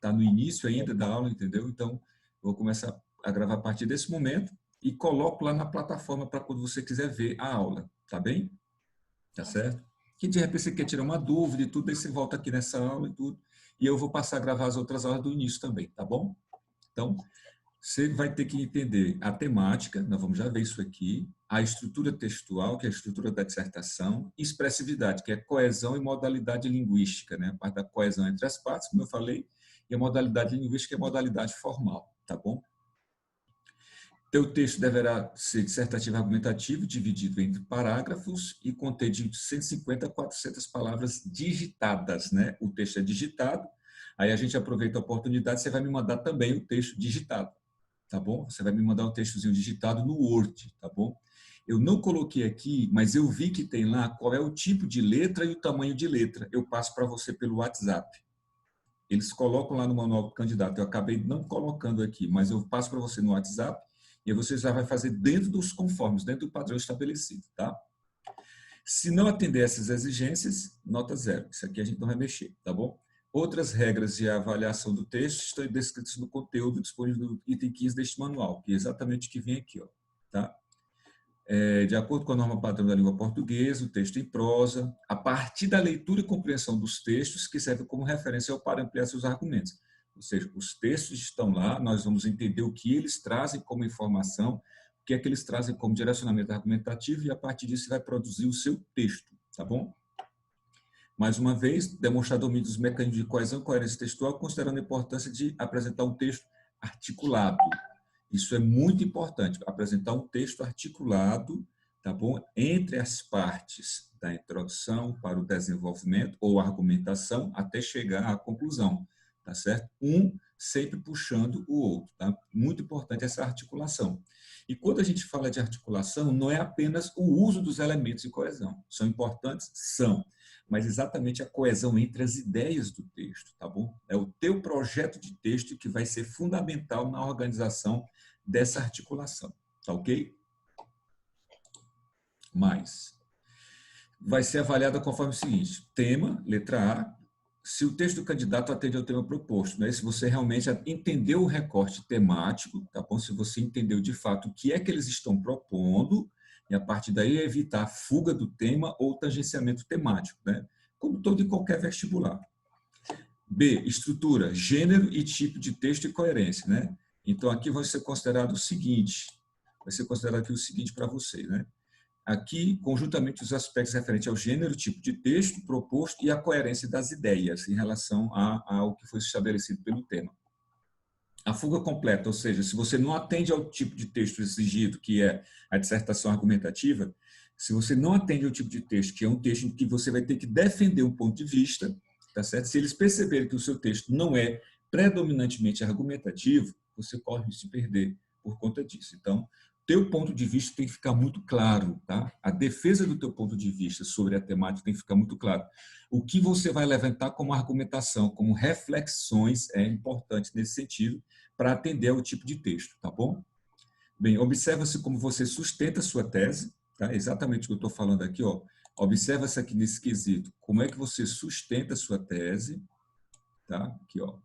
tá no início ainda da aula, entendeu? Então, vou começar a gravar a partir desse momento e coloco lá na plataforma para quando você quiser ver a aula, tá bem? Tá certo? Que de repente você quer tirar uma dúvida e tudo, aí você volta aqui nessa aula e tudo, e eu vou passar a gravar as outras aulas do início também, tá bom? Então, você vai ter que entender a temática, nós vamos já ver isso aqui, a estrutura textual, que é a estrutura da dissertação, e expressividade, que é coesão e modalidade linguística, né? A parte da coesão entre as partes, como eu falei, e a modalidade linguística é a modalidade formal, tá bom? Teu texto deverá ser dissertativo argumentativo, dividido entre parágrafos e conter de 150 a 400 palavras digitadas, né? O texto é digitado, aí a gente aproveita a oportunidade, você vai me mandar também o texto digitado, tá bom? Você vai me mandar um textozinho digitado no Word, tá bom? Eu não coloquei aqui, mas eu vi que tem lá qual é o tipo de letra e o tamanho de letra. Eu passo para você pelo WhatsApp. Eles colocam lá no manual do candidato. Eu acabei não colocando aqui, mas eu passo para você no WhatsApp e você já vai fazer dentro dos conformes, dentro do padrão estabelecido, tá? Se não atender essas exigências, nota 0. Isso aqui a gente não vai mexer, tá bom? Outras regras de avaliação do texto estão descritas no conteúdo disponível no item 15 deste manual, que é exatamente o que vem aqui, ó, tá? De acordo com a norma padrão da língua portuguesa, o texto em prosa, a partir da leitura e compreensão dos textos, que serve como referência para ampliar seus argumentos. Ou seja, os textos estão lá, nós vamos entender o que eles trazem como informação, o que é que eles trazem como direcionamento argumentativo, e a partir disso você vai produzir o seu texto, tá bom? Mais uma vez, demonstrar domínio dos mecanismos de coesão e coerência textual, considerando a importância de apresentar um texto articulado. Isso é muito importante, apresentar um texto articulado, tá bom? Entre as partes da introdução para o desenvolvimento ou argumentação até chegar à conclusão, tá certo? Um sempre puxando o outro, tá? Muito importante essa articulação. E quando a gente fala de articulação, não é apenas o uso dos elementos de coesão. São importantes? São. Mas exatamente a coesão entre as ideias do texto, tá bom? É o teu projeto de texto que vai ser fundamental na organização dessa articulação, tá ok? Mais. Vai ser avaliada conforme o seguinte: tema, letra A, se o texto do candidato atende ao tema proposto, né? Se você realmente entendeu o recorte temático, tá bom? Se você entendeu de fato o que é que eles estão propondo, e a partir daí evitar a fuga do tema ou tangenciamento temático, né? Como todo e qualquer vestibular. B, estrutura, gênero e tipo de texto e coerência, né? Então, aqui vai ser considerado o seguinte, para você, né? Aqui, conjuntamente, os aspectos referentes ao gênero, tipo de texto proposto e a coerência das ideias em relação ao que foi estabelecido pelo tema. A fuga completa, ou seja, se você não atende ao tipo de texto exigido, que é a dissertação argumentativa, se você não atende ao tipo de texto, que é um texto em que você vai ter que defender um ponto de vista, tá certo? Se eles perceberem que o seu texto não é predominantemente argumentativo, você corre o risco de perder por conta disso. Então, teu ponto de vista tem que ficar muito claro, tá? A defesa do teu ponto de vista sobre a temática tem que ficar muito claro. O que você vai levantar como argumentação, como reflexões, é importante nesse sentido, para atender ao tipo de texto, tá bom? Bem, observa-se como você sustenta a sua tese, tá? Exatamente o que eu estou falando aqui, ó. Observa-se aqui nesse quesito, como é que você sustenta a sua tese, tá? Aqui, ó,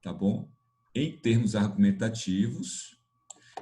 tá bom? Em termos argumentativos,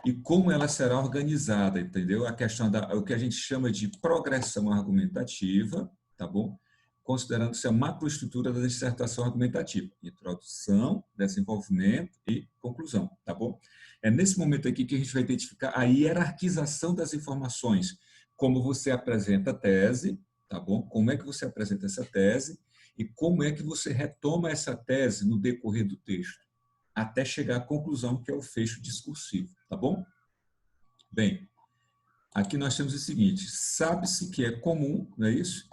e como ela será organizada, entendeu? A questão o que a gente chama de progressão argumentativa, tá bom? Considerando-se a macroestrutura da dissertação argumentativa, introdução, desenvolvimento e conclusão, tá bom? É nesse momento aqui que a gente vai identificar a hierarquização das informações, como você apresenta a tese, tá bom? Como é que você apresenta essa tese e como é que você retoma essa tese no decorrer do texto, até chegar à conclusão, que é o fecho discursivo, tá bom? Bem, aqui nós temos o seguinte: sabe-se que é comum, não é isso?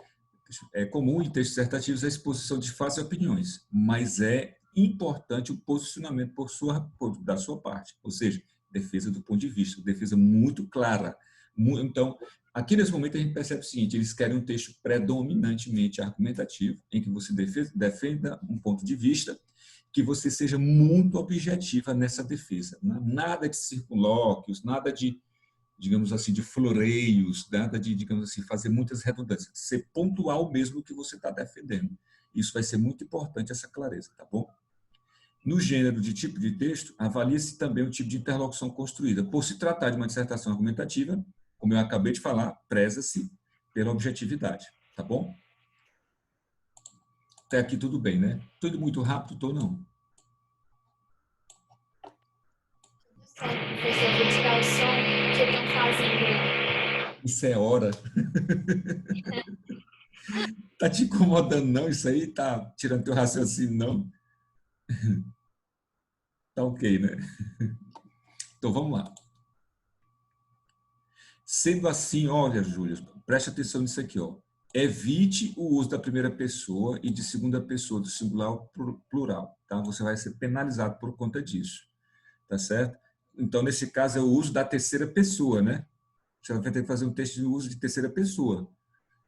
É comum em textos dissertativos a exposição de fatos e opiniões, mas é importante o posicionamento da sua parte, ou seja, defesa do ponto de vista, defesa muito clara. Então, aqui nesse momento a gente percebe o seguinte: eles querem um texto predominantemente argumentativo, em que você defenda um ponto de vista, que você seja muito objetiva nessa defesa. Nada de circunlóquios, nada de, digamos assim, de floreios, nada de, digamos assim, fazer muitas redundâncias. Ser pontual mesmo no que você está defendendo. Isso vai ser muito importante, essa clareza, tá bom? No gênero de tipo de texto, avalia-se também o tipo de interlocução construída. Por se tratar de uma dissertação argumentativa, como eu acabei de falar, preza-se pela objetividade, tá bom? Até aqui tudo bem, né? Tudo muito rápido, ou não? Professor, vou tirar o som que estão fazendo. Isso é hora. Tá te incomodando, não? Isso aí tá tirando teu raciocínio, não? Tá ok, né? Então, vamos lá. Sendo assim, olha, Júlia, preste atenção nisso aqui, ó. Evite o uso da primeira pessoa e de segunda pessoa, do singular ao plural, tá? Você vai ser penalizado por conta disso, tá certo? Então, nesse caso, é o uso da terceira pessoa, né? Você vai ter que fazer um texto de uso de terceira pessoa.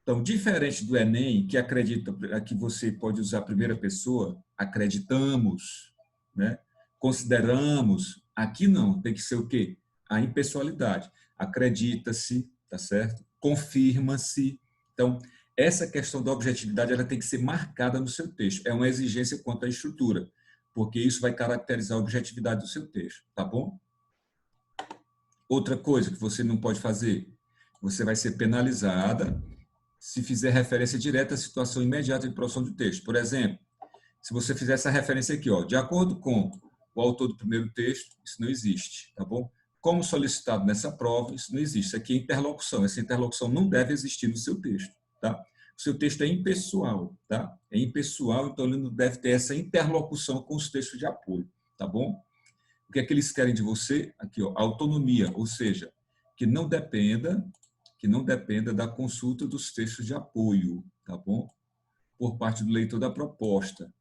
Então, diferente do Enem, que acredita que você pode usar a primeira pessoa, acreditamos, né? Consideramos, aqui não, tem que ser o quê? A impessoalidade. Acredita-se, tá certo? Confirma-se. Então, essa questão da objetividade ela tem que ser marcada no seu texto. É uma exigência quanto à estrutura, porque isso vai caracterizar a objetividade do seu texto, tá bom? Outra coisa que você não pode fazer, você vai ser penalizada se fizer referência direta à situação imediata de produção do texto. Por exemplo, se você fizer essa referência aqui, ó, de acordo com o autor do primeiro texto, isso não existe, tá bom? Como solicitado nessa prova, isso não existe. Isso aqui é interlocução. Essa interlocução não deve existir no seu texto, tá? O seu texto é impessoal, tá? É impessoal, então ele não deve ter essa interlocução com os textos de apoio, tá bom? O que é que eles querem de você? Aqui, ó, autonomia, ou seja, que não dependa da consulta dos textos de apoio, tá bom? Por parte do leitor da proposta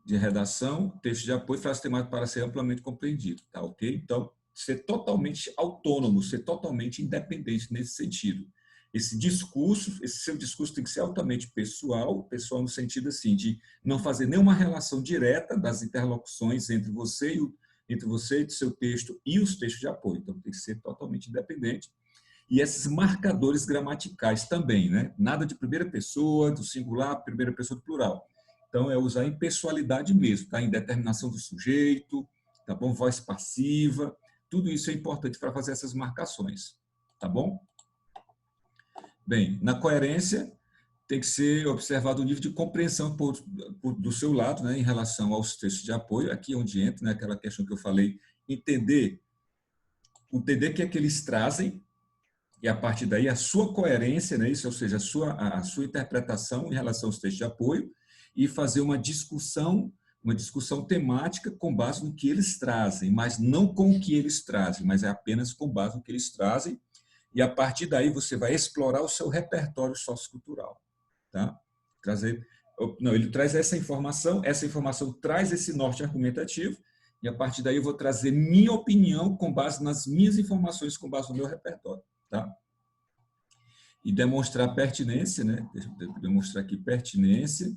de redação, texto de apoio, frase temática para ser amplamente compreendido, tá ok? Então, ser totalmente autônomo, ser totalmente independente nesse sentido. Esse seu discurso tem que ser altamente pessoal no sentido assim de não fazer nenhuma relação direta das interlocuções entre você e seu texto e os textos de apoio. Então, tem que ser totalmente independente. E esses marcadores gramaticais também, né? Nada de primeira pessoa, do singular, primeira pessoa do plural. Então, é usar a impessoalidade mesmo, tá? Indeterminação do sujeito, tá bom? Voz passiva, tudo isso é importante para fazer essas marcações, tá bom? Bem, na coerência, tem que ser observado o nível de compreensão do seu lado, né, em relação aos textos de apoio, aqui é onde entra, né, aquela questão que eu falei, entender o que é que eles trazem, e a partir daí a sua coerência, né, isso, ou seja, a sua interpretação em relação aos textos de apoio, e fazer uma discussão temática com base no que eles trazem, mas não com o que eles trazem, mas é apenas com base no que eles trazem, e a partir daí você vai explorar o seu repertório sociocultural, tá? Não, ele traz essa informação traz esse norte argumentativo, e a partir daí eu vou trazer minha opinião com base nas minhas informações, com base no meu repertório, tá? E demonstrar pertinência, né? Demonstrar aqui pertinência,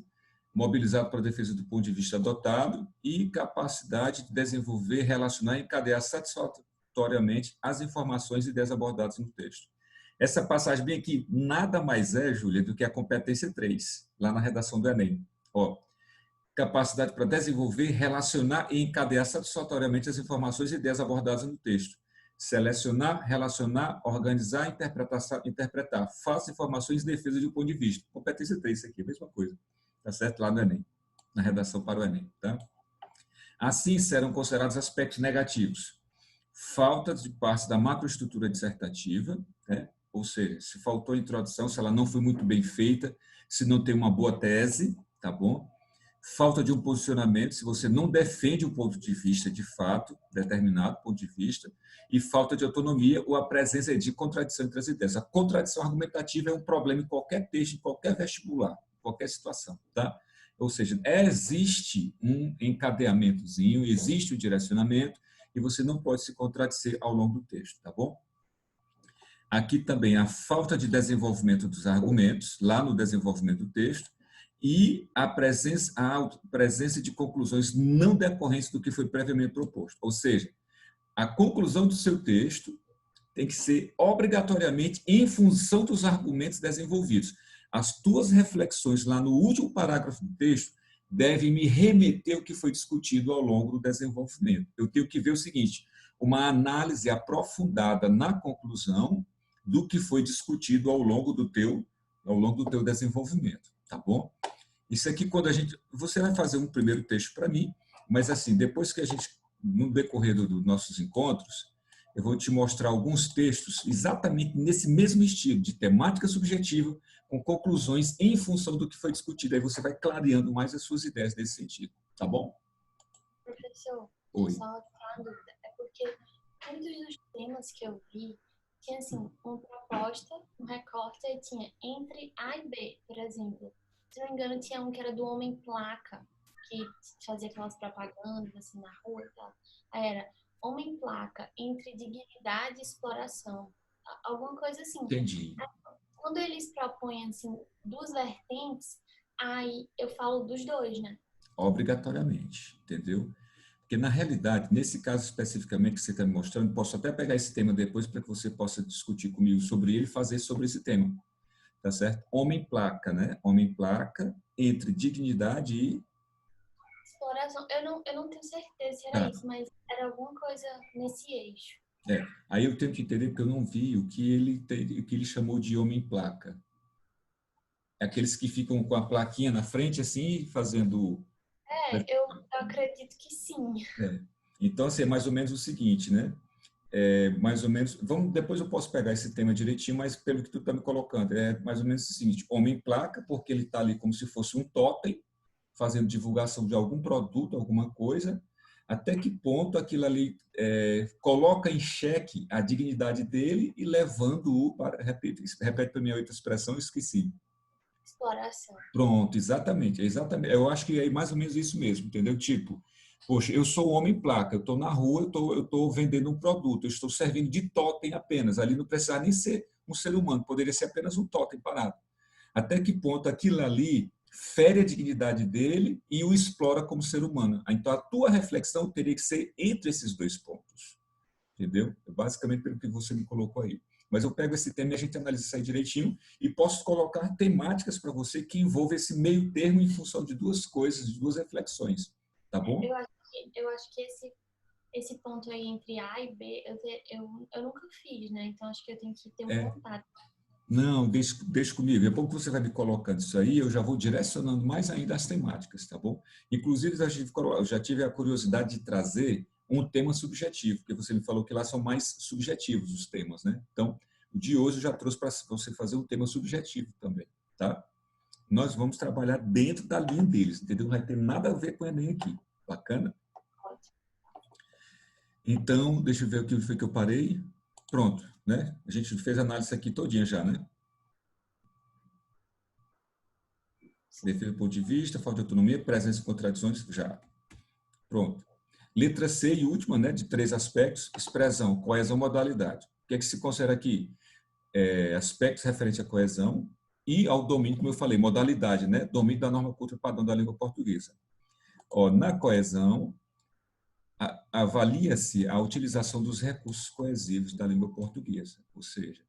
mobilizado para a defesa do ponto de vista adotado e capacidade de desenvolver, relacionar e encadear satisfatoriamente as informações e ideias abordadas no texto. Essa passagem bem aqui nada mais é, Júlia, do que a competência 3, lá na redação do Enem. Ó, capacidade para desenvolver, relacionar e encadear satisfatoriamente as informações e ideias abordadas no texto. Selecionar, relacionar, organizar, interpretar. Faça informações em defesa de um ponto de vista. Competência 3, isso aqui, a mesma coisa. Tá certo? Lá no Enem, na redação para o Enem. Tá? Assim, serão considerados aspectos negativos. Falta de parte da macroestrutura dissertativa, né? Ou seja, se faltou introdução, se ela não foi muito bem feita, se não tem uma boa tese, tá bom? Falta de um posicionamento, se você não defende um ponto de vista de fato, determinado ponto de vista, e falta de autonomia ou a presença de contradição entre as ideias. A contradição argumentativa é um problema em qualquer texto, em qualquer vestibular, em qualquer situação, tá? Ou seja, existe um encadeamentozinho, existe um direcionamento, e você não pode se contradizer ao longo do texto, tá bom? Aqui também a falta de desenvolvimento dos argumentos, lá no desenvolvimento do texto, e a presença de conclusões não decorrentes do que foi previamente proposto. Ou seja, a conclusão do seu texto tem que ser obrigatoriamente em função dos argumentos desenvolvidos. As tuas reflexões lá no último parágrafo do texto deve me remeter ao que foi discutido ao longo do desenvolvimento. Eu tenho que ver o seguinte, uma análise aprofundada na conclusão do que foi discutido ao longo do teu desenvolvimento, tá bom? Isso aqui, você vai fazer um primeiro texto para mim, mas assim, depois que no decorrer dos nossos encontros, eu vou te mostrar alguns textos exatamente nesse mesmo estilo, de temática subjetiva, com conclusões em função do que foi discutido. Aí você vai clareando mais as suas ideias nesse sentido, tá bom? Professor, Oi. só uma dúvida. É porque muitos dos temas que eu vi tinha assim, uma proposta, um recorte, e tinha entre A e B, por exemplo. Se não me engano, tinha um que era do Homem-Placa, que fazia aquelas propagandas assim na rua e tal. Aí era Homem-Placa entre dignidade e exploração. Alguma coisa assim. Entendi. Quando eles propõem assim duas vertentes, aí eu falo dos dois, né? Obrigatoriamente, entendeu? Porque, na realidade, nesse caso especificamente que você está me mostrando, posso até pegar esse tema depois para que você possa discutir comigo sobre ele e fazer sobre esse tema, tá certo? Homem-placa, né? Homem-placa entre dignidade e... Exploração, eu não tenho certeza se era Tá. isso, mas era alguma coisa nesse eixo. Aí eu tenho que entender, porque eu não vi o que ele chamou de homem-placa. Aqueles que ficam com a plaquinha na frente, assim, fazendo... Eu acredito que sim. É. Então, assim, é mais ou menos o seguinte, né? Mais ou menos, depois eu posso pegar esse tema direitinho, mas pelo que tu está me colocando, é mais ou menos o seguinte, homem-placa, porque ele está ali como se fosse um totem, fazendo divulgação de algum produto, alguma coisa, até que ponto aquilo ali coloca em xeque a dignidade dele e levando-o para... Repete para mim a outra expressão, eu esqueci. Exploração. Pronto, exatamente, exatamente. Eu acho que é mais ou menos isso mesmo, entendeu? Tipo, poxa, eu sou homem-placa, eu estou na rua, eu estou vendendo um produto, eu estou servindo de totem apenas. Ali não precisa nem ser um ser humano, poderia ser apenas um totem parado. Até que ponto aquilo ali fere a dignidade dele e o explora como ser humano. Então, a tua reflexão teria que ser entre esses dois pontos, entendeu? Basicamente pelo que você me colocou aí. Mas eu pego esse tema e a gente analisa isso aí direitinho e posso colocar temáticas para você que envolvem esse meio termo em função de duas coisas, de duas reflexões, tá bom? Eu acho que esse ponto aí entre A e B, eu nunca fiz, né? Então acho que eu tenho que ter um É, contato. não, deixa comigo. Depois que você vai me colocando isso aí, eu já vou direcionando mais ainda as temáticas, tá bom? Inclusive, eu já tive a curiosidade de trazer um tema subjetivo, porque você me falou que lá são mais subjetivos os temas, né? Então, o de hoje eu já trouxe para você fazer um tema subjetivo também, tá? Nós vamos trabalhar dentro da linha deles, entendeu? Não vai ter nada a ver com o Enem aqui. Bacana? Então, deixa eu ver o que foi que eu parei. Pronto, né? A gente fez a análise aqui todinha já, né? Defesa do ponto de vista, falta de autonomia, presença e contradições, já. Pronto. Letra C e última, né, de 3 aspectos, expressão, coesão, modalidade. O que é que se considera aqui? Aspectos referentes à coesão e ao domínio, como eu falei, modalidade, né, domínio da norma culta padrão da língua portuguesa. Na coesão, avalia-se a utilização dos recursos coesivos da língua portuguesa, ou seja,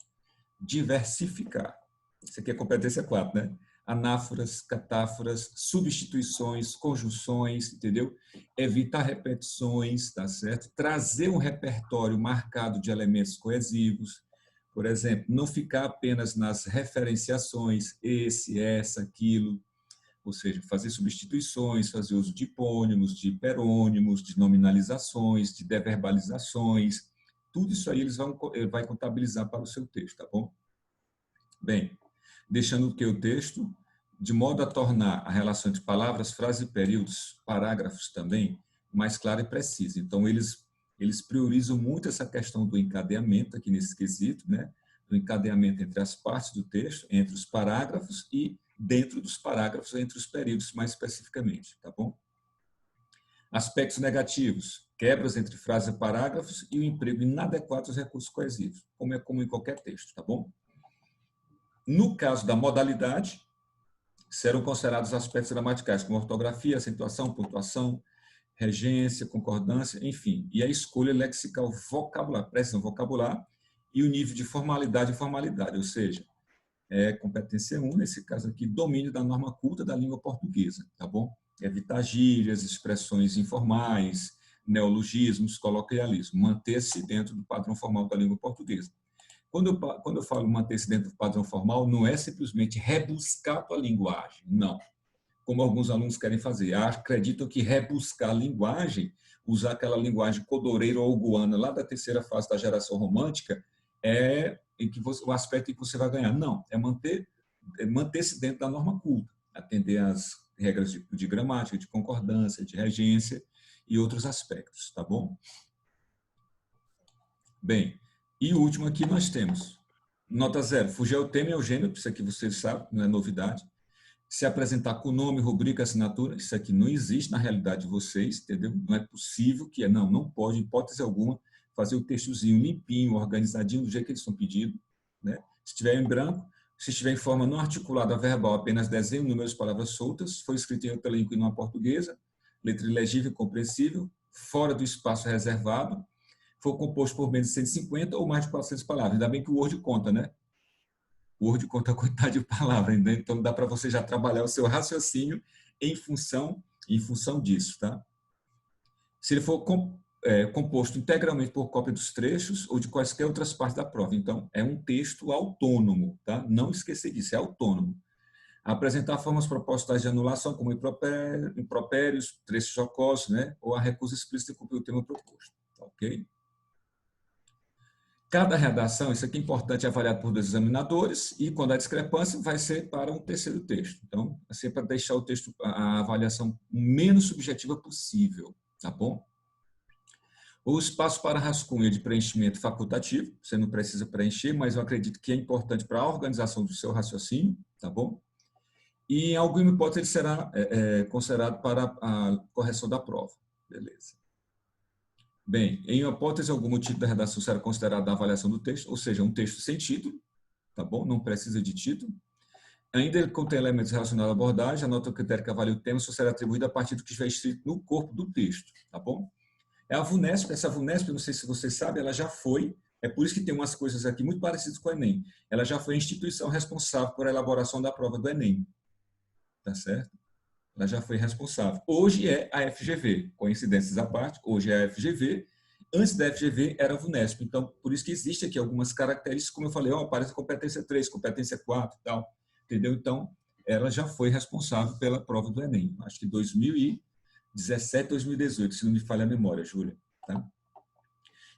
diversificar. Isso aqui é competência 4, né? Anáforas, catáforas, substituições, conjunções, entendeu? Evitar repetições, tá certo? Trazer um repertório marcado de elementos coesivos, por exemplo, não ficar apenas nas referenciações, esse, essa, aquilo, ou seja, fazer substituições, fazer uso de hipônimos, de hiperônimos, de nominalizações, de deverbalizações, tudo isso aí vai contabilizar para o seu texto, tá bom? Bem, deixando o que o texto, de modo a tornar a relação entre palavras, frases e períodos, parágrafos também, mais clara e precisa. Então, eles priorizam muito essa questão do encadeamento aqui nesse quesito, né? Do encadeamento entre as partes do texto, entre os parágrafos e dentro dos parágrafos, entre os períodos mais especificamente, tá bom? Aspectos negativos, quebras entre frases e parágrafos e o emprego inadequado dos recursos coesivos, como é comum em qualquer texto, tá bom? No caso da modalidade, serão considerados aspectos gramaticais, como ortografia, acentuação, pontuação, regência, concordância, enfim, e a escolha lexical vocabular, precisão vocabular e o nível de formalidade e informalidade, ou seja, competência 1, nesse caso aqui, domínio da norma culta da língua portuguesa, tá bom? Evitar gírias, expressões informais, neologismos, coloquialismo. Manter-se dentro do padrão formal da língua portuguesa. Quando eu falo manter-se dentro do padrão formal, não é simplesmente rebuscar a linguagem, não. Como alguns alunos querem fazer. Acreditam que rebuscar a linguagem, usar aquela linguagem codoreira ou goana lá da terceira fase da geração romântica, é em que o aspecto em que você vai ganhar. Não, manter-se dentro da norma culta, atender às regras de gramática, de concordância, de regência e outros aspectos, tá bom? Bem, e o último aqui nós temos. Nota 0, fugir ao tema e ao gênero, isso aqui você sabe, não é novidade. Se apresentar com nome, rubrica, assinatura, isso aqui não existe na realidade de vocês, entendeu? Não é possível que não pode, em hipótese alguma, fazer o textozinho limpinho, organizadinho, do jeito que eles estão pedindo, né? Se estiver em branco, se estiver em forma não articulada verbal, apenas desenho, números, palavras soltas, foi escrito em outra língua e não portuguesa, letra ilegível, compreensível, fora do espaço reservado, for composto por menos de 150 ou mais de 400 palavras. Ainda bem que o Word conta, né? O Word conta a quantidade de palavras, né? Então dá para você já trabalhar o seu raciocínio em função disso, tá? Se ele for composto integralmente por cópia dos trechos ou de quaisquer outras partes da prova. Então, é um texto autônomo, tá? Não esquecer disso, é autônomo. Apresentar formas propositais de anulação, como impropérios, trechos jocosos, né? Ou a recusa explícita de cumprir o tema proposto, tá, ok? Cada redação, isso aqui é importante, é avaliado por 2 examinadores e, quando há discrepância, vai ser para um terceiro texto. Então, assim, é para deixar o texto, a avaliação o menos subjetiva possível, tá bom? O espaço para rascunho é de preenchimento facultativo, você não precisa preencher, mas eu acredito que é importante para a organização do seu raciocínio, tá bom? E, em alguma hipótese, ele será considerado para a correção da prova, beleza. Bem, em hipótese alguma, o título da redação será considerado da avaliação do texto, ou seja, um texto sem título, tá bom? Não precisa de título. Ainda ele contém elementos relacionados à abordagem, a nota critério que avalia o tema só será atribuída a partir do que estiver escrito no corpo do texto, tá bom? É a VUNESP, essa VUNESP, não sei se você sabe, ela já foi, é por isso que tem umas coisas aqui muito parecidas com o Enem, ela já foi a instituição responsável por a elaboração da prova do Enem, tá certo? Ela já foi responsável. Hoje é a FGV, coincidências à parte, hoje é a FGV, antes da FGV era a VUNESP, então por isso que existe aqui algumas características, como eu falei, aparece competência 3, competência 4 e tal, entendeu? Então, ela já foi responsável pela prova do Enem, acho que 2017, 2018, se não me falha a memória, Júlia, tá?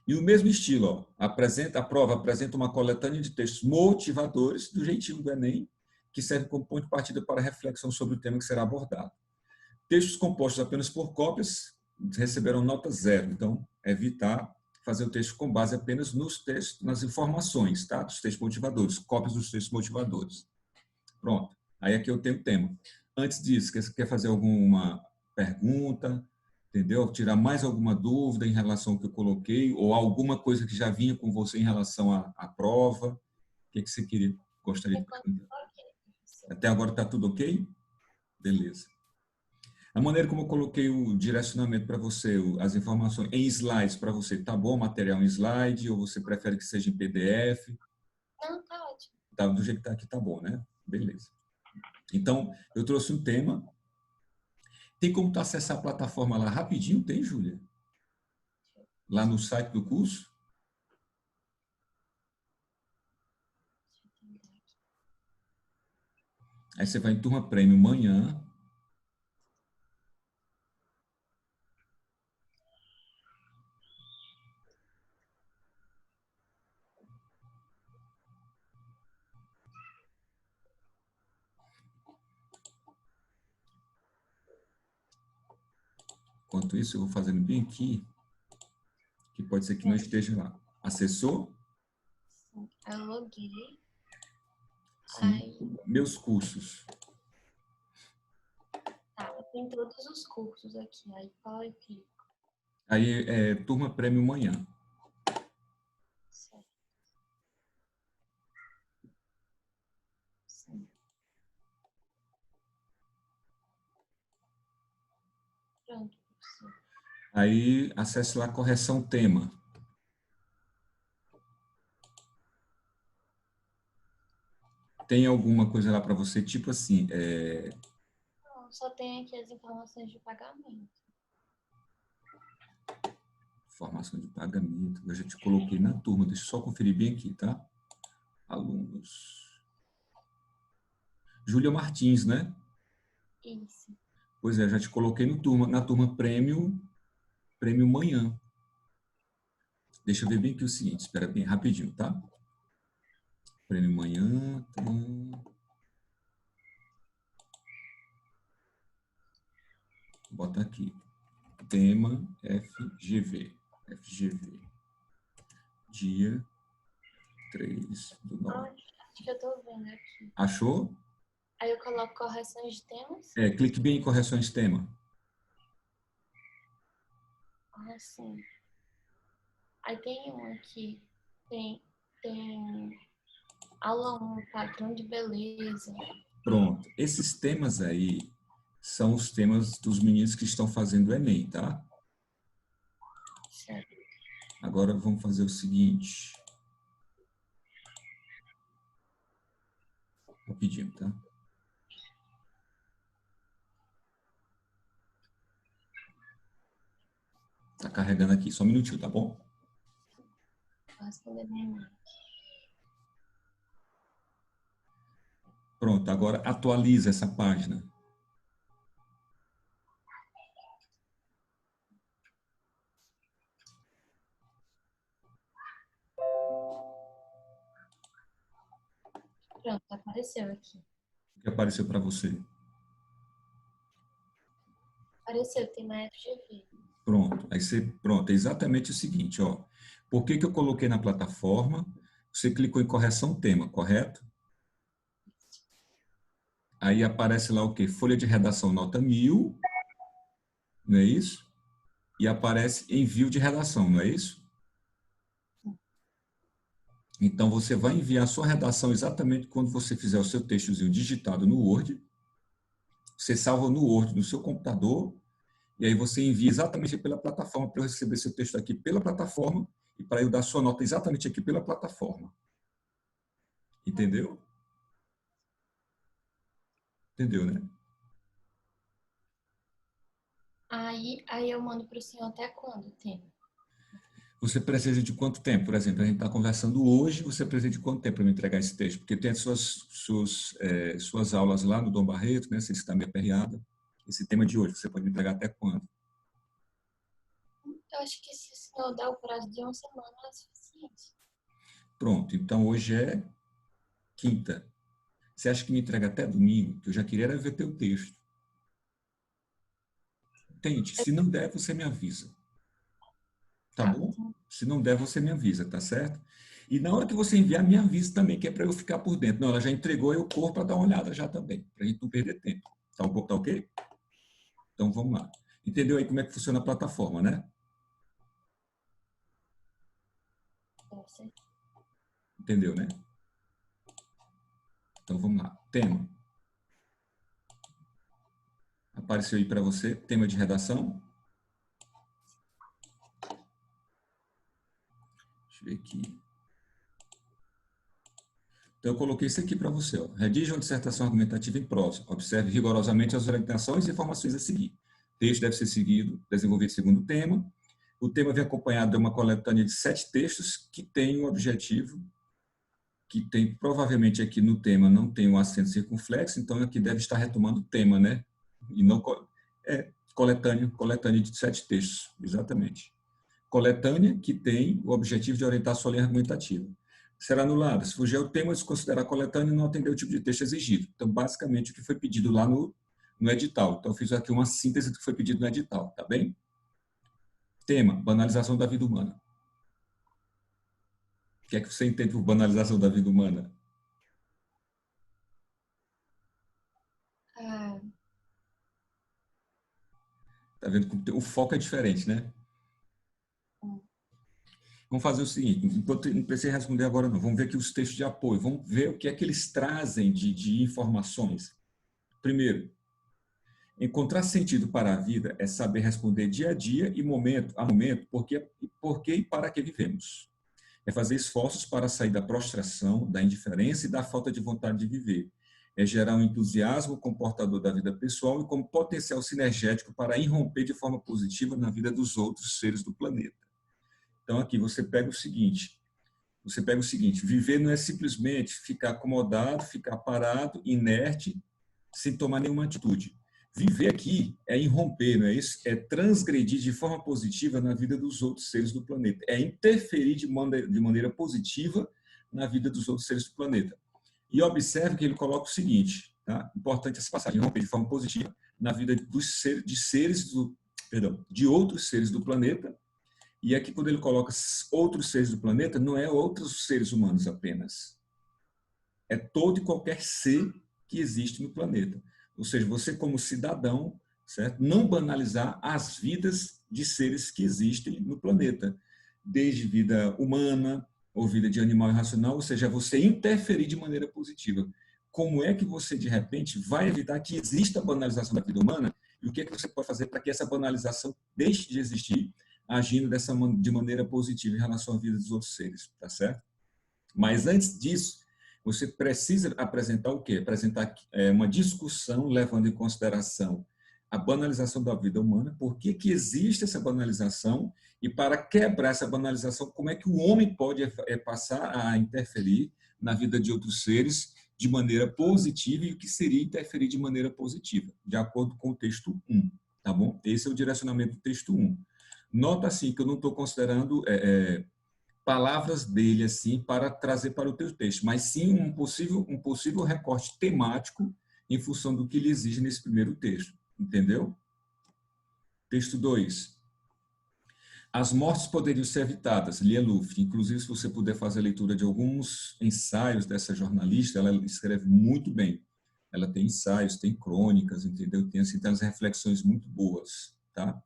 E o mesmo estilo, a prova apresenta uma coletânea de textos motivadores, do jeitinho do Enem, que serve como ponto de partida para a reflexão sobre o tema que será abordado. Textos compostos apenas por cópias receberão nota 0, então evitar fazer o texto com base apenas nos textos, nas informações, tá? Dos textos motivadores, cópias dos textos motivadores. Pronto, aí aqui eu tenho o tema. Antes disso, quer fazer alguma pergunta, entendeu? Tirar mais alguma dúvida em relação ao que eu coloquei, ou alguma coisa que já vinha com você em relação à prova? O que você gostaria de perguntar? Até agora está tudo ok? Beleza. A maneira como eu coloquei o direcionamento para você, as informações em slides para você, tá bom o material em slide ou você prefere que seja em PDF? Não, tá ótimo. Tá, do jeito que está aqui tá bom, né? Beleza. Então, eu trouxe um tema. Tem como tu acessar a plataforma lá rapidinho? Tem, Júlia? Lá no site do curso? Aí você vai em Turma Prêmio Manhã. Enquanto isso, eu vou fazendo bem aqui, que pode ser que não esteja lá. Acessou? Sim, eu loguei. Sim. Aí, Meus cursos. tá, tem todos os cursos aqui. Aí, qual eu clico? Aí é Turma Prêmio Manhã. Certo. Sim. Pronto, professor. Aí acesse lá correção tema. Tem alguma coisa lá para você, tipo assim, só tem aqui as informações de pagamento. Informação de pagamento. Eu já te coloquei na turma. Deixa eu só conferir bem aqui, tá? Alunos. Júlia Martins, né? Isso. Pois é, já te coloquei no turma, na turma prêmio manhã. Deixa eu ver bem aqui o seguinte, espera bem rapidinho, tá? Prêmio manhã. Tá. Bota aqui. Tema FGV. FGV. Dia 3/9. Acho que eu tô vendo aqui. Achou? Aí eu coloco correções de temas. Clique bem em correções de tema. Ah, sim. Aí tem um aqui. Tem aula 1, padrão de beleza. Pronto. Esses temas aí são os temas dos meninos que estão fazendo o Enem, tá? Certo. Agora vamos fazer o seguinte. Rapidinho, tá? Tá carregando aqui, só um minutinho, tá bom? Vou responder minha mãe. Pronto, agora atualiza essa página. Pronto, apareceu aqui. O que apareceu para você? Apareceu, tema FGV. Pronto, pronto, é exatamente o seguinte, ó. Por que que eu coloquei na plataforma? Você clicou em correção tema, correto? Aí aparece lá o quê? Folha de redação nota 1000, não é isso? E aparece envio de redação, não é isso? Então, você vai enviar a sua redação exatamente quando você fizer o seu textozinho digitado no Word. Você salva no Word no seu computador, e aí você envia exatamente pela plataforma para eu receber seu texto aqui pela plataforma e para eu dar sua nota exatamente aqui pela plataforma. Entendeu? Entendeu, né? Aí eu mando para o senhor até quando o tema? Você precisa de quanto tempo? Por exemplo, a gente está conversando hoje, você precisa de quanto tempo para me entregar esse texto? Porque tem as suas aulas lá no Dom Barreto, né? Você está meio aperreada. Esse tema de hoje, você pode me entregar até quando? Eu acho que se o senhor der o prazo de uma semana é suficiente. Pronto, então hoje é quinta. Você acha que me entrega até domingo? Que eu já queria era ver teu texto. Tente, se não der, você me avisa. Tá Tá. bom? Se não der, você me avisa, tá certo? E na hora que você enviar, me avisa também, que é para eu ficar por dentro. Não, ela já entregou, eu corro para dar uma olhada já também, para a gente não perder tempo. Tá ok? Então vamos lá. Entendeu aí como é que funciona a plataforma, né? Entendeu, né? Então vamos lá. Tema. Apareceu aí para você, tema de redação. Deixa eu ver aqui. Então, eu coloquei isso aqui para você. Ó. Redija uma dissertação argumentativa em prosa. Observe rigorosamente as orientações e informações a seguir. O texto deve ser desenvolvido segundo o tema. O tema vem acompanhado de uma coletânea de 7 textos que tem um objetivo, que tem, provavelmente aqui no tema não tem um acento circunflexo, então aqui deve estar retomando o tema, né? E não coletânea de 7 textos, exatamente. Coletânea que tem o objetivo de orientar a sua linha argumentativa. Será anulada se fugir ao tema, se considerar coletânea e não atender o tipo de texto exigido. Então, basicamente, o que foi pedido lá no edital. Então, eu fiz aqui uma síntese do que foi pedido no edital, tá bem? Tema, banalização da vida humana. O que é que você entende por banalização da vida humana? Tá vendo que o foco é diferente, né? Vamos fazer o seguinte, não precisa responder agora não, vamos ver aqui os textos de apoio, vamos ver o que é que eles trazem de informações. Primeiro, encontrar sentido para a vida é saber responder dia a dia e momento a momento por que e para que vivemos. É fazer esforços para sair da prostração, da indiferença e da falta de vontade de viver. é gerar um entusiasmo comportador da vida pessoal e como potencial sinergético para irromper de forma positiva na vida dos outros seres do planeta. Então, aqui você pega o seguinte, viver não é simplesmente ficar acomodado, ficar parado, inerte, sem tomar nenhuma atitude. Viver aqui é irromper, não é isso? É transgredir de forma positiva na vida dos outros seres do planeta. É interferir de maneira positiva na vida dos outros seres do planeta. E observe que ele coloca o seguinte, tá? Importante essa passagem, irromper de forma positiva na vida de outros seres do planeta. E aqui, quando ele coloca outros seres do planeta, não é outros seres humanos apenas. É todo e qualquer ser que existe no planeta. Ou seja, você como cidadão, certo? Não banalizar as vidas de seres que existem no planeta. Desde vida humana ou vida de animal irracional, ou seja, você interferir de maneira positiva. Como é que você, de repente, vai evitar que exista a banalização da vida humana? E o que é que você pode fazer para que essa banalização deixe de existir, agindo de maneira positiva em relação à vida dos outros seres, tá certo? Mas antes disso, você precisa apresentar o quê? Apresentar uma discussão levando em consideração a banalização da vida humana, por que existe essa banalização e para quebrar essa banalização, como é que o homem pode passar a interferir na vida de outros seres de maneira positiva e o que seria interferir de maneira positiva, de acordo com o texto 1, tá bom? Esse é o direcionamento do texto 1. Nota assim que eu não estou considerando palavras dele assim para trazer para o teu texto, mas sim um possível recorte temático em função do que ele exige nesse primeiro texto. Entendeu? Texto 2. As mortes poderiam ser evitadas, Lia Luft. Inclusive, se você puder fazer a leitura de alguns ensaios dessa jornalista, ela escreve muito bem. Ela tem ensaios, tem crônicas, entendeu? Tem assim, umas reflexões muito boas, tá?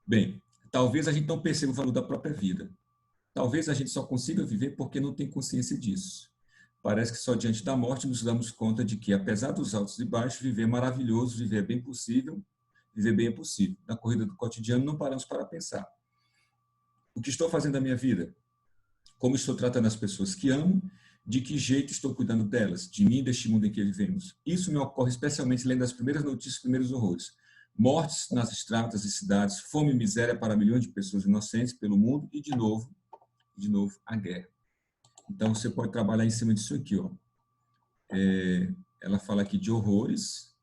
Bem, talvez a gente não perceba o valor da própria vida. Talvez a gente só consiga viver porque não tem consciência disso. Parece que só diante da morte nos damos conta de que, apesar dos altos e baixos, viver é maravilhoso, viver é bem possível, viver bem é possível. Na corrida do cotidiano não paramos para pensar. O que estou fazendo da minha vida? Como estou tratando as pessoas que amo? De que jeito estou cuidando delas? De mim e deste mundo em que vivemos? Isso me ocorre especialmente lendo as primeiras notícias, os primeiros horrores. Mortes nas estradas e cidades, fome e miséria para milhões de pessoas inocentes pelo mundo e, de novo, a guerra. Então, você pode trabalhar em cima disso aqui. Ó. Ela fala aqui de horrores,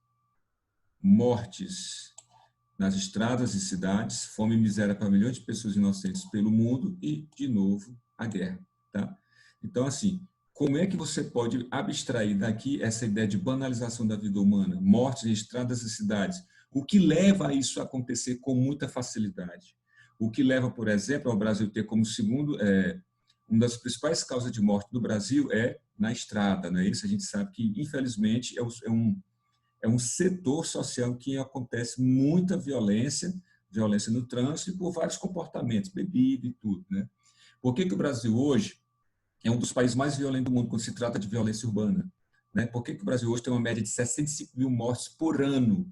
mortes nas estradas e cidades, fome e miséria para milhões de pessoas inocentes pelo mundo e, de novo, a guerra. Tá? Então, assim, como é que você pode abstrair daqui essa ideia de banalização da vida humana, mortes em estradas e cidades? O que leva a isso a acontecer com muita facilidade? O que leva, por exemplo, ao Brasil ter como segundo... uma das principais causas de morte do Brasil é na estrada, não é isso? A gente sabe que, infelizmente, é um setor social que acontece muita violência no trânsito e por vários comportamentos, bebida e tudo, né? Por que o Brasil hoje é um dos países mais violentos do mundo quando se trata de violência urbana? Né? Por que o Brasil hoje tem uma média de 65 mil mortes por ano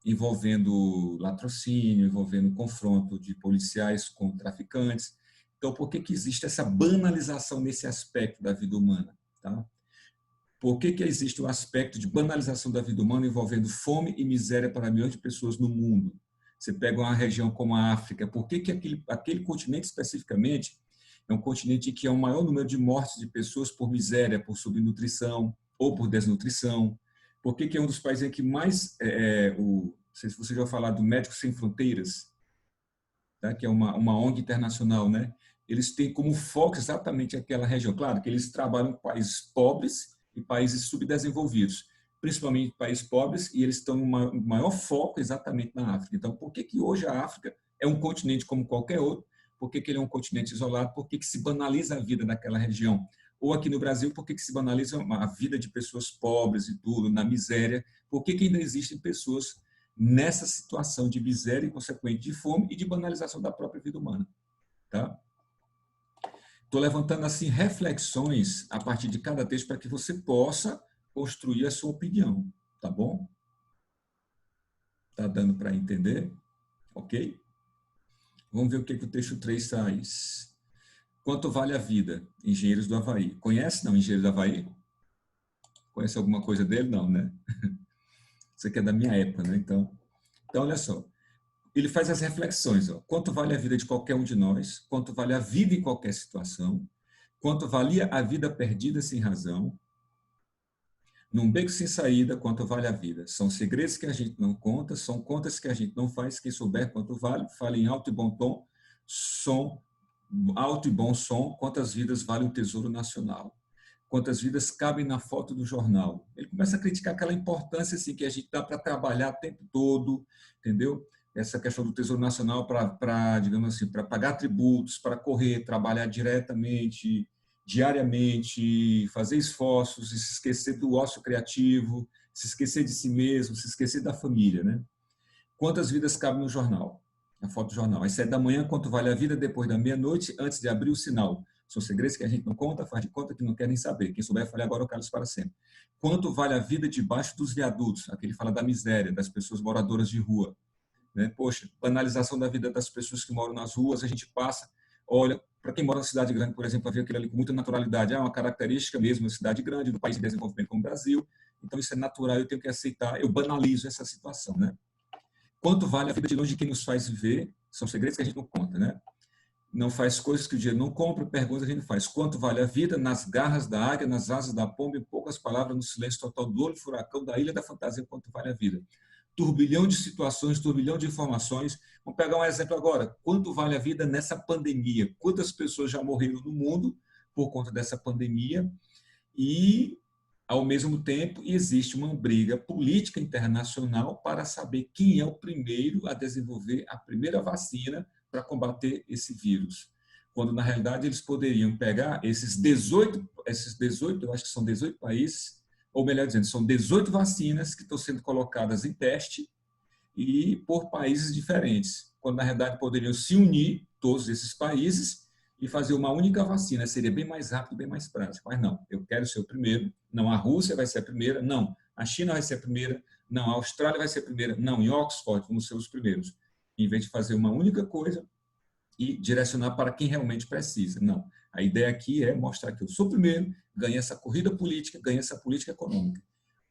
envolvendo latrocínio, envolvendo confronto de policiais com traficantes? Então, por que existe essa banalização nesse aspecto da vida humana? Tá? Por que existe o aspecto de banalização da vida humana envolvendo fome e miséria para milhões de pessoas no mundo? Você pega uma região como a África, por que aquele continente especificamente é um continente em que há um maior número de mortes de pessoas por miséria, por subnutrição ou por desnutrição? Por que é um dos países em que mais... não sei se você já ouviu falar do Médicos Sem Fronteiras, tá? Que é uma ONG internacional, né? Eles têm como foco exatamente aquela região. Claro que eles trabalham com países pobres e países subdesenvolvidos, principalmente países pobres, e eles estão no maior foco exatamente na África. Então, por que hoje a África é um continente como qualquer outro? Por que ele é um continente isolado? Por que se banaliza a vida daquela região? Ou aqui no Brasil, por que se banaliza a vida de pessoas pobres e tudo, na miséria? Por que ainda existem pessoas nessa situação de miséria e consequente de fome e de banalização da própria vida humana? Tá? Estou levantando assim reflexões a partir de cada texto para que você possa construir a sua opinião, tá bom? Tá dando para entender? Ok? Vamos ver o que o texto 3 traz. Quanto vale a vida? Engenheiros do Havaí. Conhece, não, Engenheiros do Havaí? Conhece alguma coisa dele? Não, né? Isso aqui é da minha época, né? Então olha só. Ele faz as reflexões. Ó. Quanto vale a vida de qualquer um de nós? Quanto vale a vida em qualquer situação? Quanto valia a vida perdida sem razão? Num beco sem saída, quanto vale a vida? São segredos que a gente não conta, são contas que a gente não faz. Quem souber quanto vale, fale em alto e bom tom, som, alto e bom som, quantas vidas vale um tesouro nacional? Quantas vidas cabem na foto do jornal? Ele começa a criticar aquela importância assim, que a gente dá para trabalhar o tempo todo, entendeu? Essa questão do Tesouro Nacional para, digamos assim, para pagar tributos, para correr, trabalhar diretamente, diariamente, fazer esforços, se esquecer do ócio criativo, se esquecer de si mesmo, se esquecer da família, né? Quantas vidas cabem no jornal? Na foto do jornal. Às 7 da manhã, quanto vale a vida depois da meia-noite, antes de abrir o sinal? São segredos que a gente não conta, faz de conta que não quer nem saber. Quem souber, fale agora, o Carlos para sempre. Quanto vale a vida debaixo dos viadutos? Aqui ele fala da miséria, das pessoas moradoras de rua. Né? Poxa, banalização da vida das pessoas que moram nas ruas, a gente passa, olha, para quem mora na cidade grande, por exemplo, vai ver aquilo ali com muita naturalidade, é uma característica mesmo da cidade grande, do país em desenvolvimento como o Brasil, então isso é natural, eu tenho que aceitar, eu banalizo essa situação, né? Quanto vale a vida de longe de quem nos faz viver? São segredos que a gente não conta, né? Não faz coisas que o dinheiro não compra, perguntas a gente não faz. Quanto vale a vida nas garras da águia, nas asas da pomba, em poucas palavras, no silêncio total do olho furacão da ilha da fantasia, quanto vale a vida? Turbilhão de situações, turbilhão de informações. Vamos pegar um exemplo agora. Quanto vale a vida nessa pandemia? Quantas pessoas já morreram no mundo por conta dessa pandemia? E, ao mesmo tempo, existe uma briga política internacional para saber quem é o primeiro a desenvolver a primeira vacina para combater esse vírus. Quando, na realidade, eles poderiam pegar esses 18, eu acho que são 18 países, ou melhor dizendo, são 18 vacinas que estão sendo colocadas em teste e por países diferentes, quando na realidade poderiam se unir todos esses países e fazer uma única vacina, seria bem mais rápido, bem mais prático. Mas não, eu quero ser o primeiro, não a Rússia vai ser a primeira, não, a China vai ser a primeira, não, a Austrália vai ser a primeira, não, em Oxford vamos ser os primeiros. Em vez de fazer uma única coisa e direcionar para quem realmente precisa. Não, a ideia aqui é mostrar que eu sou o primeiro, ganhei essa corrida política, ganhei essa política econômica.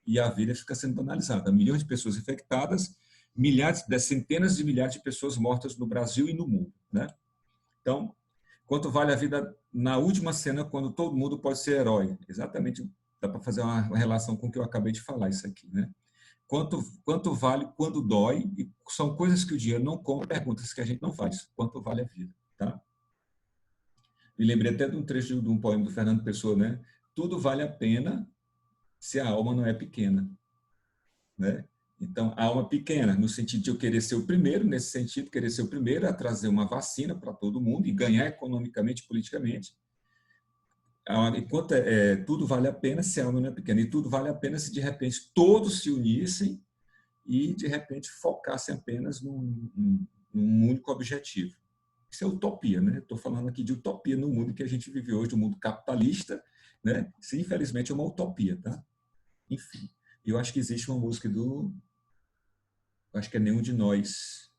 E a vida fica sendo banalizada. Milhões de pessoas infectadas, milhares, centenas de milhares de pessoas mortas no Brasil e no mundo, né? Então, quanto vale a vida na última cena, quando todo mundo pode ser herói? Exatamente, dá para fazer uma relação com o que eu acabei de falar, isso aqui, né? Quanto vale quando dói? E são coisas que o dinheiro não compra, perguntas que a gente não faz. Quanto vale a vida, tá? Me lembrei até de um trecho de um poema do Fernando Pessoa, né? Tudo vale a pena se a alma não é pequena, né? Então, a alma pequena, no sentido de eu querer ser o primeiro, nesse sentido, querer ser o primeiro a trazer uma vacina para todo mundo e ganhar economicamente, politicamente. Enquanto tudo vale a pena se a alma não é pequena. E tudo vale a pena se, de repente, todos se unissem e, de repente, focassem apenas num único objetivo. Isso é utopia, né? Estou falando aqui de utopia no mundo que a gente vive hoje, no mundo capitalista, né? Isso, infelizmente, é uma utopia, tá? Enfim, eu acho que existe uma música acho que é Nenhum de Nós,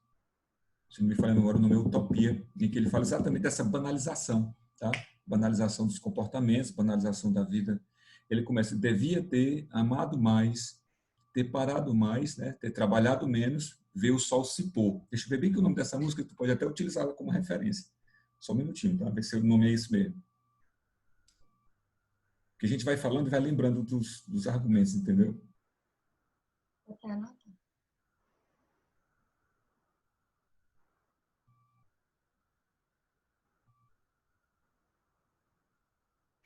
se não me falha a memória, o nome é Utopia, em que ele fala exatamente dessa banalização, tá? Banalização dos comportamentos, banalização da vida. Ele começa, devia ter amado mais, ter parado mais, né? Ter trabalhado menos, ver o sol se pôr. Deixa eu ver bem que o nome dessa música, tu pode até utilizá-la como referência. Só um minutinho, tá? Ver se o nome é isso mesmo. Porque a gente vai falando e vai lembrando dos argumentos, entendeu?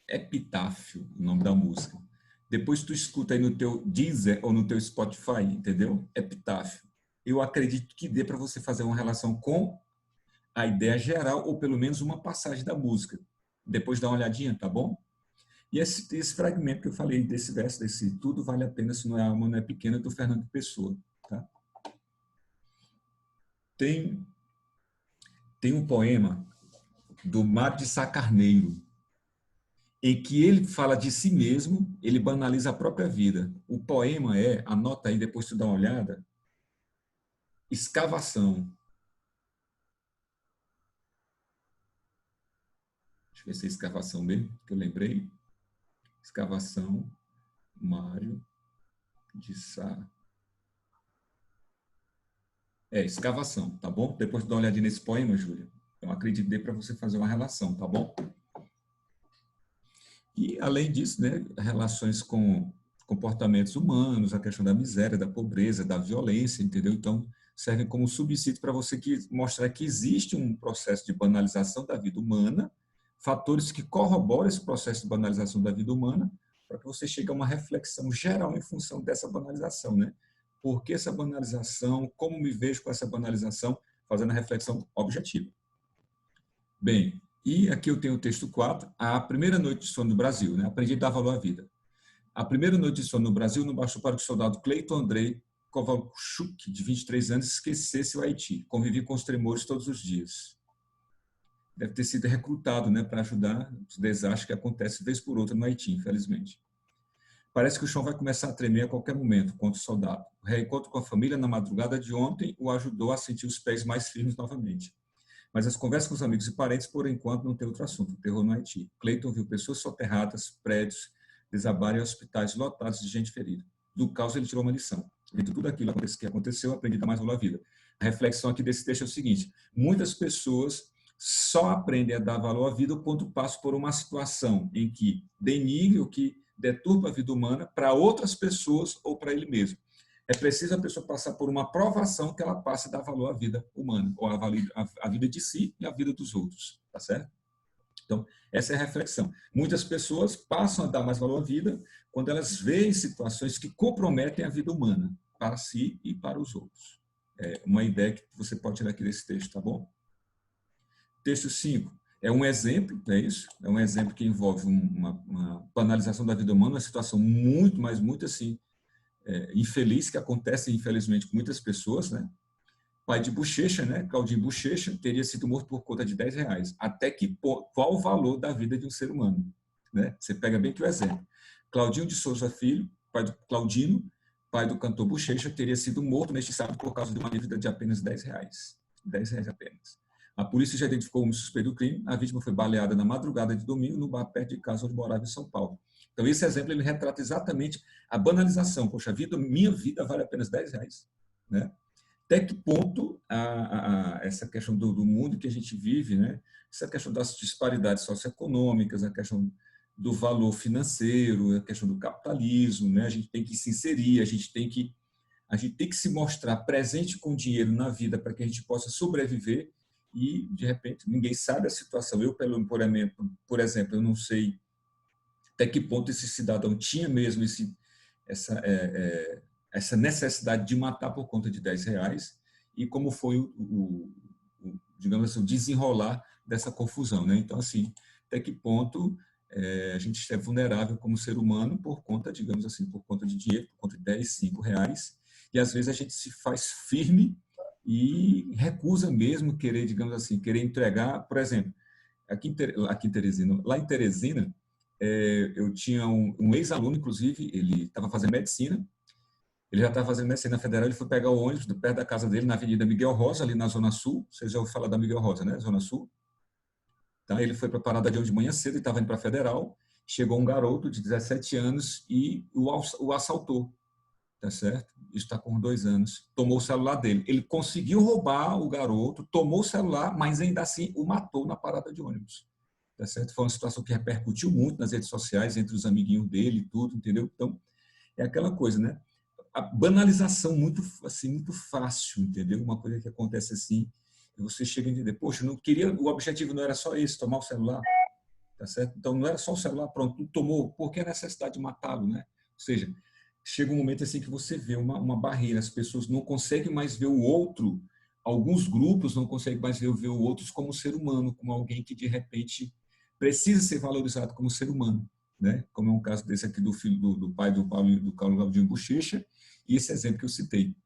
Epitáfio, o nome da música. Depois tu escuta aí no teu Deezer ou no teu Spotify, entendeu? Epitáfio. Eu acredito que dê para você fazer uma relação com a ideia geral ou pelo menos uma passagem da música. Depois dá uma olhadinha, tá bom? E esse fragmento que eu falei desse verso, desse tudo vale a pena se não é a alma não é pequena, do Fernando Pessoa, tá? Tem um poema do Mário de Sá Carneiro, em que ele fala de si mesmo, ele banaliza a própria vida. O poema anota aí, depois tu dá uma olhada, Escavação. Deixa eu ver se é escavação mesmo, que eu lembrei. Escavação. Mário de Sá. Escavação, tá bom? Depois dá uma olhadinha nesse poema, Júlia. Eu acredito que dê para você fazer uma relação, tá bom? E, além disso, né, relações com comportamentos humanos, a questão da miséria, da pobreza, da violência, entendeu? Então, servem como subsídio para você mostrar que existe um processo de banalização da vida humana, fatores que corroboram esse processo de banalização da vida humana, para que você chegue a uma reflexão geral em função dessa banalização, né? Por que essa banalização? Como me vejo com essa banalização? Fazendo a reflexão objetiva. Bem, e aqui eu tenho o texto 4, a primeira noite de sono no Brasil, né? Aprendi a dar valor à vida. A primeira noite de sono no Brasil não bastou para que o soldado Cleiton Andrei Kovalchuk, de 23 anos, esquecesse o Haiti. Convivi com os tremores todos os dias. Deve ter sido recrutado, né, para ajudar os desastres que acontecem vez por outra no Haiti, infelizmente. Parece que o chão vai começar a tremer a qualquer momento, conta o soldado. O reencontro com a família na madrugada de ontem o ajudou a sentir os pés mais firmes novamente. Mas as conversas com os amigos e parentes, por enquanto, não tem outro assunto, o terror no Haiti. Cleiton viu pessoas soterradas, prédios desabarem, hospitais lotados de gente ferida. Do caos ele tirou uma lição. Vendo tudo aquilo que aconteceu, aprendi a dar mais valor à vida. A reflexão aqui desse texto é o seguinte: muitas pessoas só aprendem a dar valor à vida quando passam por uma situação em que denigre ou que deturpa a vida humana para outras pessoas ou para ele mesmo. É preciso a pessoa passar por uma provação que ela passe a dar valor à vida humana, ou à vida de si e à vida dos outros, tá certo? Então, essa é a reflexão. Muitas pessoas passam a dar mais valor à vida quando elas veem situações que comprometem a vida humana, para si e para os outros. É uma ideia que você pode tirar aqui desse texto, tá bom? Texto 5. É um exemplo, é isso? É um exemplo que envolve uma banalização da vida humana, uma situação muito, mas muito assim, infeliz, que acontece, infelizmente, com muitas pessoas, né? Pai de Bochecha, né? Claudinho Bochecha, teria sido morto por conta de R$ 10. Até que qual o valor da vida de um ser humano? Né? Você pega bem que o exemplo. Claudinho de Souza Filho, pai do Claudino, pai do cantor Bochecha, teria sido morto neste sábado por causa de uma dívida de apenas R$ 10. R$ 10 apenas. A polícia já identificou o suspeito do crime. A vítima foi baleada na madrugada de domingo no bar perto de casa onde morava em São Paulo. Então, esse exemplo ele retrata exatamente a banalização. Poxa, minha vida vale apenas R$ 10. Né? Até que ponto essa questão do mundo que a gente vive, né? Essa questão das disparidades socioeconômicas, a questão do valor financeiro, a questão do capitalismo, né? A gente tem que se inserir, a gente tem que se mostrar presente com dinheiro na vida para que a gente possa sobreviver e, de repente, ninguém sabe a situação. Eu, por exemplo, eu não sei até que ponto esse cidadão tinha mesmo essa necessidade de matar por conta de R$ 10 e como foi digamos assim, o desenrolar dessa confusão, né? Então, assim, até que ponto a gente é vulnerável como ser humano por conta, digamos assim, por conta de dinheiro, por conta de R$ 10, R$ 5, e às vezes a gente se faz firme e recusa mesmo querer, digamos assim, querer entregar, por exemplo, aqui em Teresina, lá em Teresina, eu tinha um ex-aluno, inclusive, ele estava fazendo medicina, ele já estava fazendo medicina federal, ele foi pegar o ônibus perto da casa dele, na Avenida Miguel Rosa, ali na Zona Sul. Vocês já ouviram falar da Miguel Rosa, né? Zona Sul. Tá? Ele foi para a parada de ônibus de manhã cedo, ele estava indo para a Federal. Chegou um garoto de 17 anos e o assaltou. Tá certo? Isso está com 2 anos. Tomou o celular dele. Ele conseguiu roubar o garoto, tomou o celular, mas ainda assim o matou na parada de ônibus. Tá certo? Foi uma situação que repercutiu muito nas redes sociais, entre os amiguinhos dele e tudo, entendeu? Então, é aquela coisa, né? A banalização muito assim, muito fácil, entendeu? Uma coisa que acontece assim, e você chega a entender, poxa, não queria, o objetivo não era só esse, tomar o celular, tá certo? Então não era só o celular, pronto, tomou, por que a necessidade de matá-lo, né? Ou seja, chega um momento assim que você vê uma barreira, as pessoas não conseguem mais ver o outro, alguns grupos não conseguem mais ver o outro como ser humano, como alguém que de repente precisa ser valorizado como ser humano, né? Como é um caso desse aqui do filho do pai do Paulo, do Claudinho Bochecha, e esse exemplo que eu citei.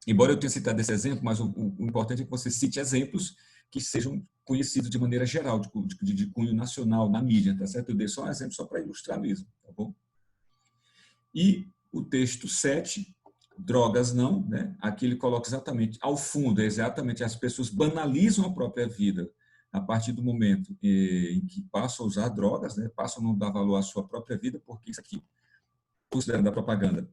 Embora eu tenha citado esse exemplo, mas o importante é que você cite exemplos que sejam conhecidos de maneira geral, de cunho nacional, na mídia, tá certo? Eu dei só um exemplo só para ilustrar mesmo, tá bom? E o texto 7, drogas não, né? Aqui ele coloca exatamente, ao fundo, exatamente, as pessoas banalizam a própria vida a partir do momento em que passam a usar drogas, né? Passam a não dar valor à sua própria vida, porque isso aqui consideram da propaganda?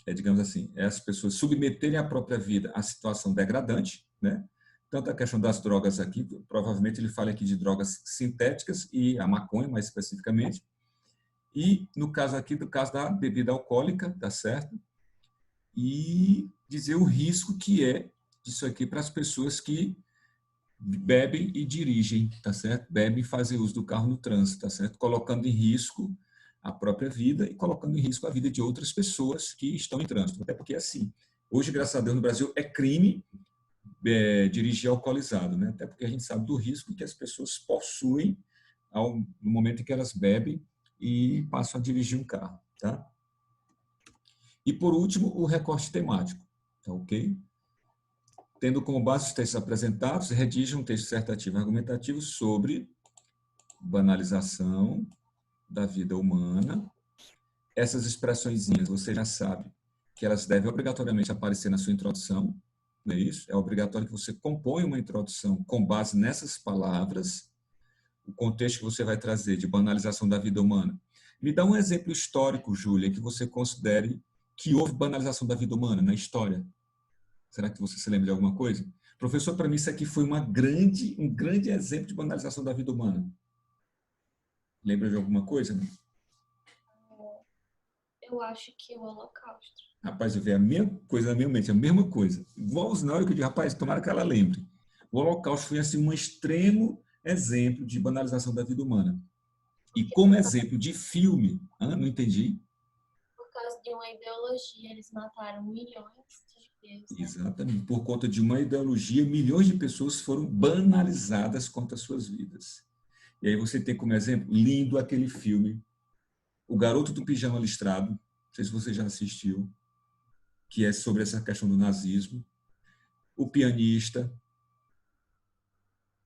Digamos assim, as pessoas submeterem a própria vida à situação degradante, né? Tanto a questão das drogas aqui, provavelmente ele fala aqui de drogas sintéticas e a maconha, mais especificamente, e no caso aqui, do caso da bebida alcoólica, tá certo? E dizer o risco que é disso aqui para as pessoas que bebem e dirigem, tá certo? Bebem e fazem uso do carro no trânsito, tá certo? Colocando em risco a própria vida e colocando em risco a vida de outras pessoas que estão em trânsito. Até porque, assim, hoje, graças a Deus, no Brasil é crime dirigir alcoolizado, né? Até porque a gente sabe do risco que as pessoas possuem no momento em que elas bebem e passam a dirigir um carro, tá? E, por último, o recorte temático, tá ok? Tendo como base os textos apresentados, redige um texto dissertativo argumentativo sobre banalização da vida humana. Essas expressõezinhas, você já sabe que elas devem obrigatoriamente aparecer na sua introdução, não é isso? É obrigatório que você componha uma introdução com base nessas palavras, o contexto que você vai trazer de banalização da vida humana. Me dá um exemplo histórico, Júlia, que você considere que houve banalização da vida humana na história. Será que você se lembra de alguma coisa? Professor, para mim isso aqui foi um grande exemplo de banalização da vida humana. Lembra de alguma coisa? Né? Eu acho que o Holocausto. Rapaz, eu vi a mesma coisa na minha mente, a mesma coisa. Igualzinho, na hora que eu digo, rapaz, tomara que ela lembre. O Holocausto foi assim, um extremo exemplo de banalização da vida humana. E como exemplo de filme, não entendi. Por causa de uma ideologia, eles mataram milhões de judeus. Né? Exatamente. Por conta de uma ideologia, milhões de pessoas foram banalizadas contra as suas vidas. E aí você tem como exemplo, lindo aquele filme, O Garoto do Pijama Listrado, não sei se você já assistiu, que é sobre essa questão do nazismo. O Pianista.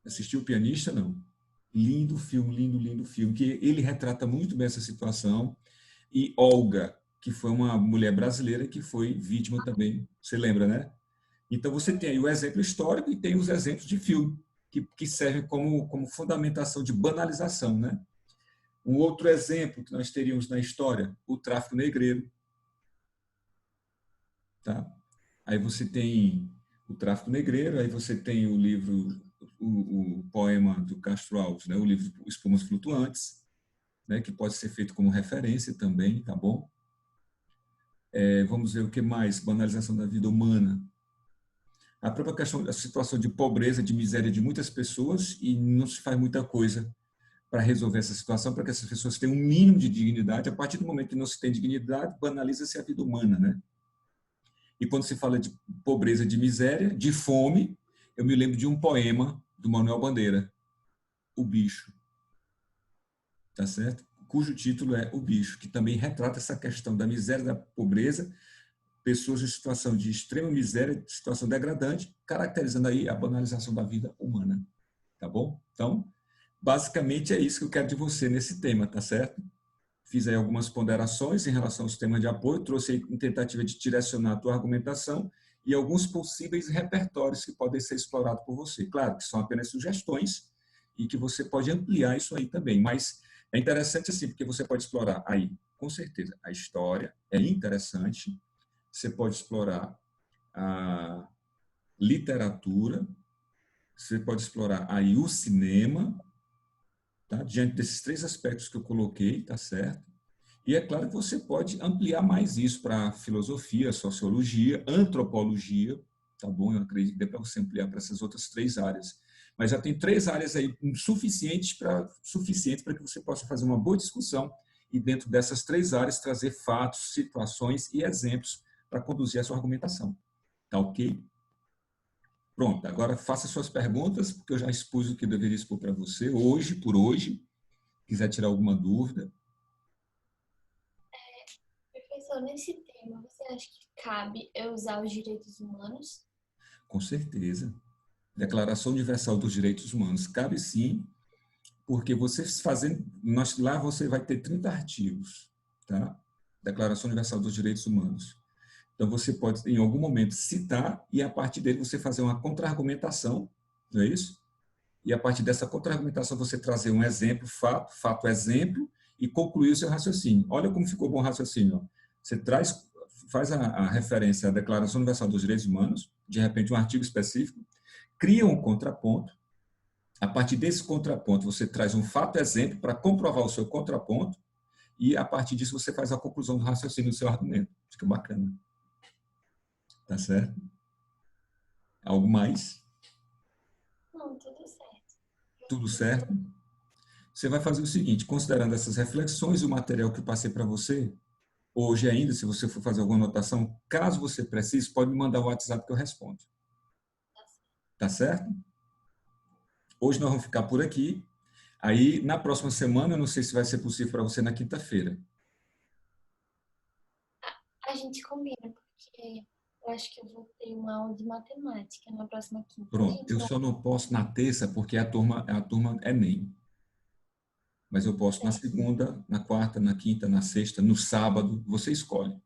Assistiu O Pianista? Não. Lindo filme, lindo filme, que ele retrata muito bem essa situação. E Olga, que foi uma mulher brasileira que foi vítima também, você lembra, né? Então você tem aí o exemplo histórico e tem os exemplos de filme, que servem como fundamentação de banalização, né? Um outro exemplo que nós teríamos na história, o tráfico negreiro. Tá? Aí você tem o tráfico negreiro, aí você tem o livro, o poema do Castro Alves, né? O livro Espumas Flutuantes, né? Que pode ser feito como referência também, tá bom? Vamos ver o que mais, banalização da vida humana. A própria questão da situação de pobreza, de miséria de muitas pessoas e não se faz muita coisa para resolver essa situação, para que essas pessoas tenham um mínimo de dignidade. A partir do momento que não se tem dignidade, banaliza-se a vida humana, né? E quando se fala de pobreza, de miséria, de fome, eu me lembro de um poema do Manuel Bandeira, O Bicho, tá certo? Cujo título é O Bicho, que também retrata essa questão da miséria, da pobreza, pessoas em situação de extrema miséria, de situação degradante, caracterizando aí a banalização da vida humana, tá bom? Então, basicamente é isso que eu quero de você nesse tema, tá certo? Fiz aí algumas ponderações em relação aos temas de apoio, trouxe aí em tentativa de direcionar a tua argumentação e alguns possíveis repertórios que podem ser explorados por você. Claro que são apenas sugestões e que você pode ampliar isso aí também, mas é interessante assim, porque você pode explorar aí, com certeza, a história é interessante, você pode explorar a literatura, você pode explorar aí o cinema, tá? Diante desses três aspectos que eu coloquei, tá certo? E é claro que você pode ampliar mais isso para filosofia, sociologia, antropologia, tá bom? Eu acredito que dê para você ampliar para essas outras três áreas. Mas já tem três áreas aí suficientes para que você possa fazer uma boa discussão e dentro dessas três áreas trazer fatos, situações e exemplos para conduzir a sua argumentação. Tá ok? Pronto, agora faça suas perguntas, porque eu já expus o que eu deveria expor para você hoje, por hoje. Quiser tirar alguma dúvida. Professor, nesse tema, você acha que cabe eu usar os direitos humanos? Com certeza. Declaração Universal dos Direitos Humanos. Cabe sim, porque você fazendo, lá você vai ter 30 artigos, tá? Declaração Universal dos Direitos Humanos. Então, você pode, em algum momento, citar e, a partir dele, você fazer uma contra-argumentação, não é isso? E, a partir dessa contra-argumentação, você trazer um exemplo, fato, exemplo, e concluir o seu raciocínio. Olha como ficou bom o raciocínio. Ó. Você faz a referência à Declaração Universal dos Direitos Humanos, de repente um artigo específico, cria um contraponto. A partir desse contraponto, você traz um fato exemplo para comprovar o seu contraponto e, a partir disso, você faz a conclusão do raciocínio do seu argumento. Fica bacana. Tá certo? Algo mais? Não, tudo certo. Tudo certo? Você vai fazer o seguinte, considerando essas reflexões e o material que eu passei para você, hoje ainda, se você for fazer alguma anotação, caso você precise, pode me mandar o WhatsApp que eu respondo. Tá certo? Hoje nós vamos ficar por aqui. Aí, na próxima semana, eu não sei se vai ser possível para você na quinta-feira. A gente combina, porque eu acho que eu vou ter uma aula de matemática na próxima quinta. Pronto, eu só não posso na terça, porque a turma é NEM. Mas eu posso na segunda, na quarta, na quinta, na sexta, no sábado, você escolhe.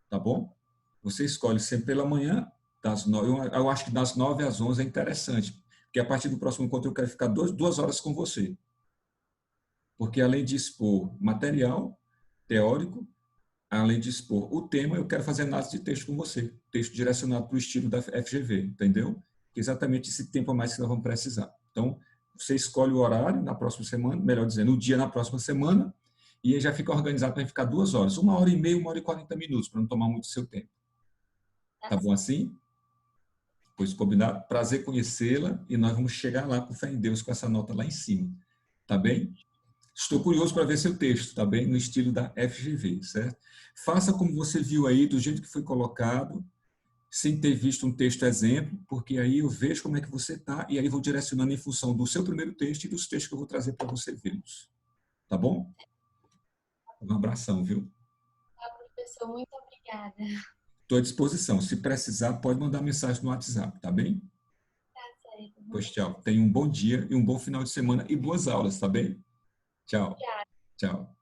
Tá bom? Você escolhe sempre pela manhã, eu acho que das 9 às 11 é interessante, porque a partir do próximo encontro eu quero ficar 2 horas com você. Porque além de expor material teórico, além de expor o tema, eu quero fazer análise de texto com você, texto direcionado para o estilo da FGV, entendeu? Exatamente esse tempo a mais que nós vamos precisar. Então, você escolhe o horário na próxima semana, melhor dizendo, o dia na próxima semana, e aí já fica organizado para ficar 2 horas, 1h30, 1h40, para não tomar muito seu tempo. Tá bom assim? Pois combinado. Prazer conhecê-la e nós vamos chegar lá com fé em Deus com essa nota lá em cima. Tá bem? Estou curioso para ver seu texto, tá bem? No estilo da FGV, certo? Faça como você viu aí, do jeito que foi colocado, sem ter visto um texto exemplo, porque aí eu vejo como é que você está e aí vou direcionando em função do seu primeiro texto e dos textos que eu vou trazer para você vê-los. Tá bom? Um abração, viu? Tá, professor, muito obrigada. Estou à disposição. Se precisar, pode mandar mensagem no WhatsApp, tá bem? Tá certo. Pois tchau. Tenha um bom dia e um bom final de semana e boas aulas, tá bem? Tchau. Obrigada. Tchau.